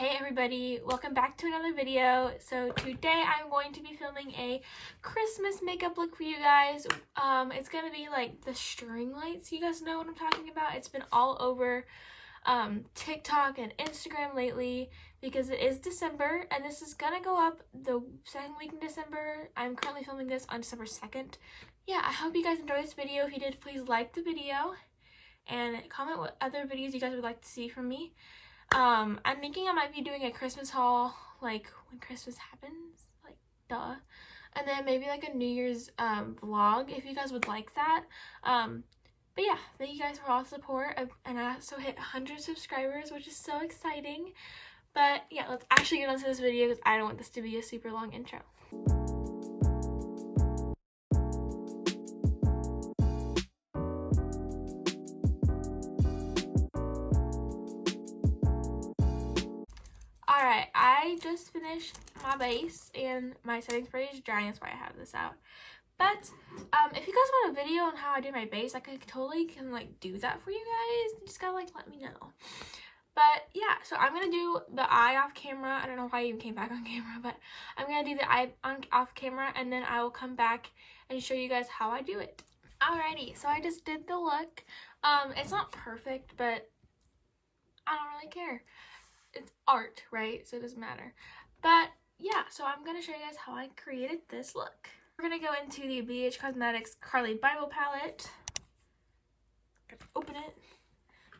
Hey everybody, welcome back to another video. So today I'm going to be filming a Christmas makeup look for you guys. It's gonna be like the string lights. You guys know what I'm talking about. It's been all over TikTok and Instagram lately because it is December and this is gonna go up the second week in December. I'm currently filming this on December 2nd. Yeah, I hope you guys enjoyed this video. If you did, please like the video and comment what other videos you guys would like to see from me. I'm thinking I might be doing a Christmas haul, like when Christmas happens, like duh. And then maybe like a New Year's vlog if you guys would like that. But yeah, thank you guys for all the support. And I also hit 100 subscribers, which is so exciting. But yeah, let's actually get into this video because I don't want this to be a super long intro. Alright, I just finished my base and my setting spray is drying, that's why I have this out. But if you guys want a video on how I do my base, I totally can like do that for you guys. You just gotta like let me know. But yeah, so I'm gonna do the eye off camera. I don't know why I even came back on camera, but I'm gonna do the eye off camera and then I will come back and show you guys how I do it. Alrighty, so I just did the look. It's not perfect, but I don't really care. It's art, right? So it doesn't matter. But yeah, so I'm gonna show you guys how I created this look. We're gonna go into the BH Cosmetics Carly Bible palette. Open it.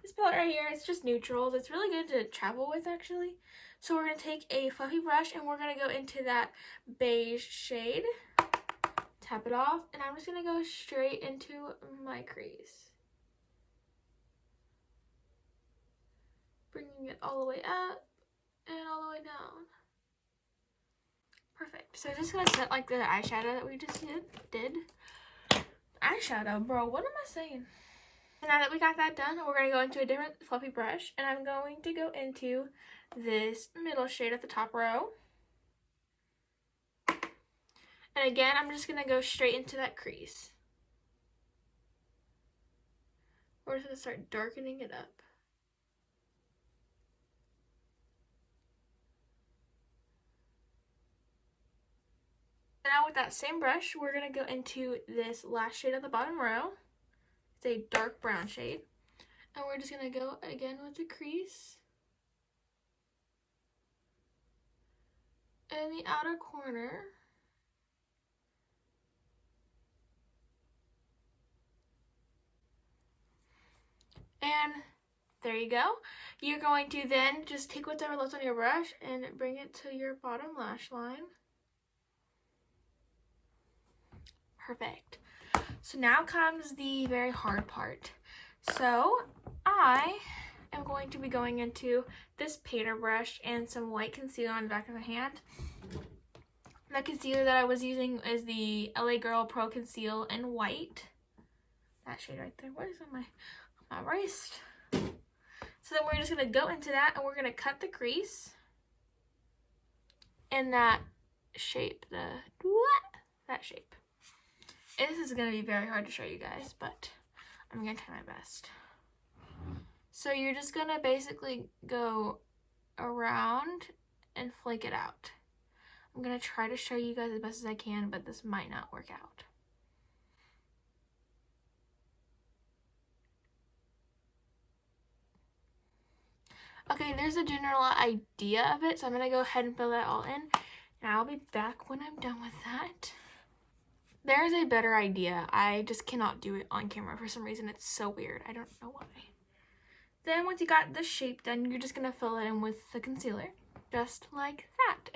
This palette right here, it's just neutrals. It's really good to travel with actually. So we're gonna take a fluffy brush and we're gonna go into that beige shade. Tap it off, and I'm just gonna go straight into my crease. Bringing it all the way up and all the way down. Perfect. So just gonna set like the eyeshadow that we just did. Eyeshadow, bro, what am I saying? And now that we got that done, we're gonna go into a different fluffy brush and I'm going to go into this middle shade at the top row. And again, I'm just gonna go straight into that crease. We're just gonna start darkening it up. Now with that same brush, we're going to go into this last shade at the bottom row. It's a dark brown shade. And we're just going to go again with the crease. And the outer corner. And there you go. You're going to then just take whatever left on your brush and bring it to your bottom lash line. Perfect. So now comes the very hard part. So I am going to be going into this painter brush and some white concealer on the back of my hand. The concealer that I was using is the LA Girl Pro Conceal in white. That shade right there. What is on my wrist? So then we're just going to go into that and we're going to cut the crease in that shape. That shape. This is going to be very hard to show you guys, but I'm going to try my best. So you're just going to basically go around and flake it out. I'm going to try to show you guys as best as I can, but this might not work out. Okay, there's a general idea of it, so I'm going to go ahead and fill that all in, and I'll be back when I'm done with that. There's a better idea. I just cannot do it on camera for some reason. It's so weird. I don't know why. Then once you got the shape done, you're just going to fill it in with the concealer. Just like that.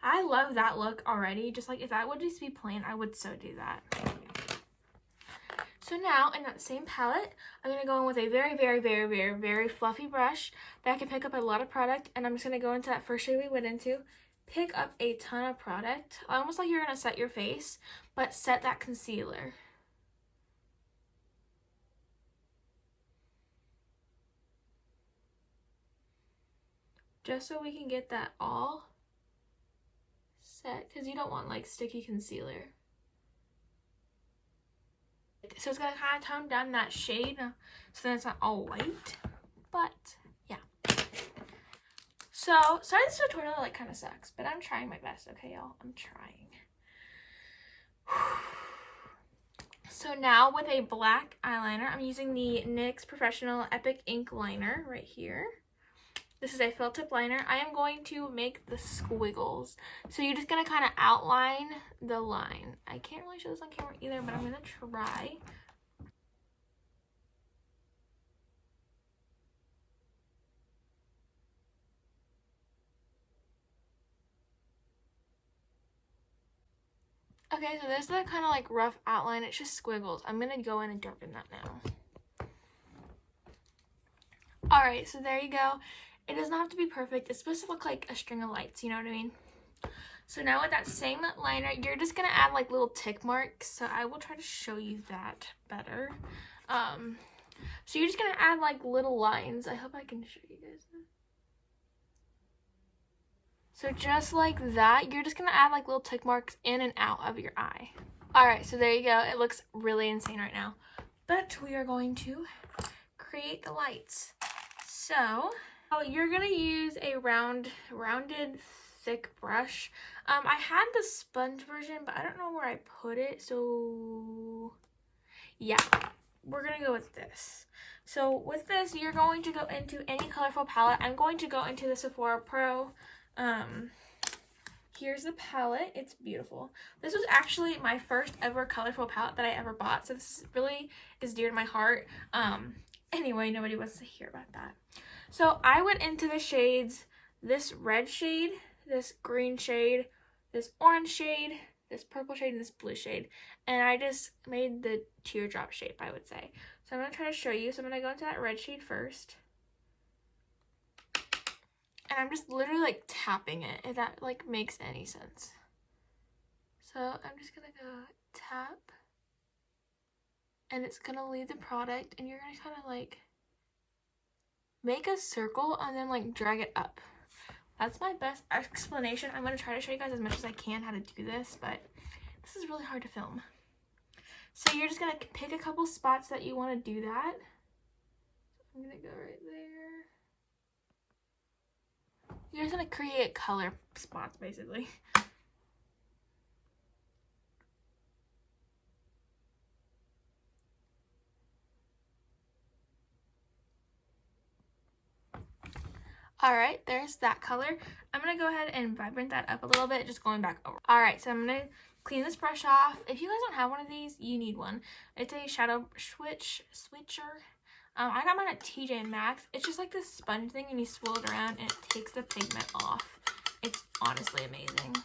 I love that look already. Just like if that would just be plain, I would so do that. So now in that same palette, I'm going to go in with a very, very, very, very, very fluffy brush that can pick up a lot of product. And I'm just going to go into that first shade we went into. Pick up a ton of product, almost like you're going to set your face, but set that concealer. Just so we can get that all set, because you don't want like sticky concealer. So it's going to kind of tone down that shade so then it's not all white, but yeah. So, sorry this tutorial like kind of sucks, but I'm trying my best, okay, y'all? I'm trying. So now with a black eyeliner, I'm using the NYX Professional Epic Ink Liner right here. This is a felt tip liner. I am going to make the squiggles. So you're just going to kind of outline the line. I can't really show this on camera either, but I'm going to try. Okay, so there's the kind of like rough outline. It's just squiggles. I'm going to go in and darken that now. Alright, so there you go. It does not have to be perfect. It's supposed to look like a string of lights, you know what I mean? So now with that same liner, you're just going to add like little tick marks. So I will try to show you that better. So you're just going to add like little lines. I hope I can show you guys that. So just like that, you're just going to add like little tick marks in and out of your eye. Alright, so there you go. It looks really insane right now. But we are going to create the lights. So you're going to use a rounded thick brush. I had the sponge version, but I don't know where I put it. So yeah, we're going to go with this. So with this, you're going to go into any colorful palette. I'm going to go into the Sephora Pro. Here's the palette. It's beautiful. This was actually my first ever colorful palette that I ever bought. So this really is dear to my heart. Anyway, nobody wants to hear about that. So I went into the shades, this red shade, this green shade, this orange shade, this purple shade, and this blue shade. And I just made the teardrop shape, I would say. So I'm going to try to show you. So I'm going to go into that red shade first. And I'm just literally like tapping it, if that like makes any sense. So I'm just going to go tap. And it's going to leave the product. And you're going to kind of like make a circle and then like drag it up. That's my best explanation. I'm going to try to show you guys as much as I can how to do this, but this is really hard to film. So you're just going to pick a couple spots that you want to do that. I'm going to go right there. You're just going to create color spots basically. Alright, there's that color. I'm going to go ahead and vibrate that up a little bit, just going back over. Alright, so I'm going to clean this brush off. If you guys don't have one of these, you need one. It's a shadow switcher. I got mine at TJ Maxx. It's just like this sponge thing and you swirl it around and it takes the pigment off. It's honestly amazing.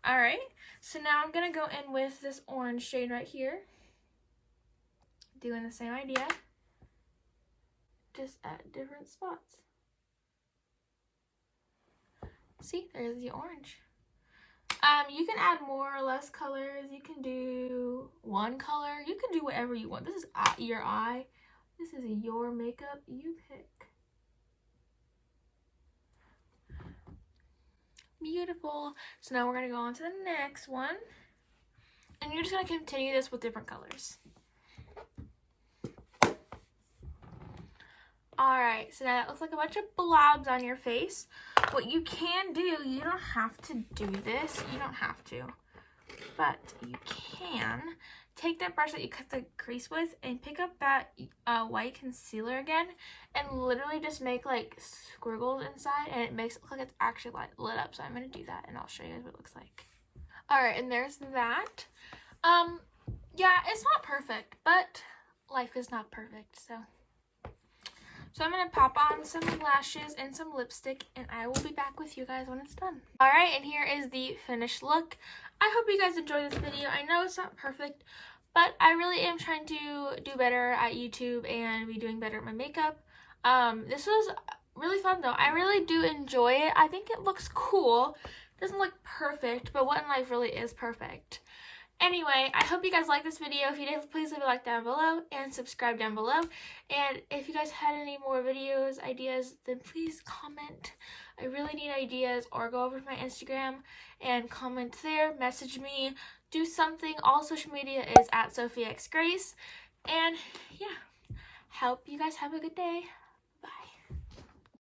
Alright, so now I'm going to go in with this orange shade right here. Doing the same idea. Just at different spots. See, there's the orange. You can add more or less colors. You can do one color. You can do whatever you want. This is your eye. This is your makeup. You pick. Beautiful. So now we're going to go on to the next one. And you're just going to continue this with different colors. Alright, so now that looks like a bunch of blobs on your face. What you can do, you don't have to do this. You don't have to. But you can take that brush that you cut the crease with and pick up that white concealer again and literally just make like squiggles inside and it makes it look like it's actually lit up. So I'm going to do that and I'll show you guys what it looks like. Alright, and there's that. Yeah, it's not perfect, but life is not perfect, so I'm going to pop on some lashes and some lipstick, and I will be back with you guys when it's done. Alright, and here is the finished look. I hope you guys enjoyed this video. I know it's not perfect, but I really am trying to do better at YouTube and be doing better at my makeup. This was really fun, though. I really do enjoy it. I think it looks cool. It doesn't look perfect, but what in life really is perfect? Anyway, I hope you guys like this video. If you did, please leave a like down below and subscribe down below. And if you guys had any more videos, ideas, then please comment. I really need ideas, or go over to my Instagram and comment there, message me, do something. All social media is at SophieXGrace. And yeah, hope you guys have a good day.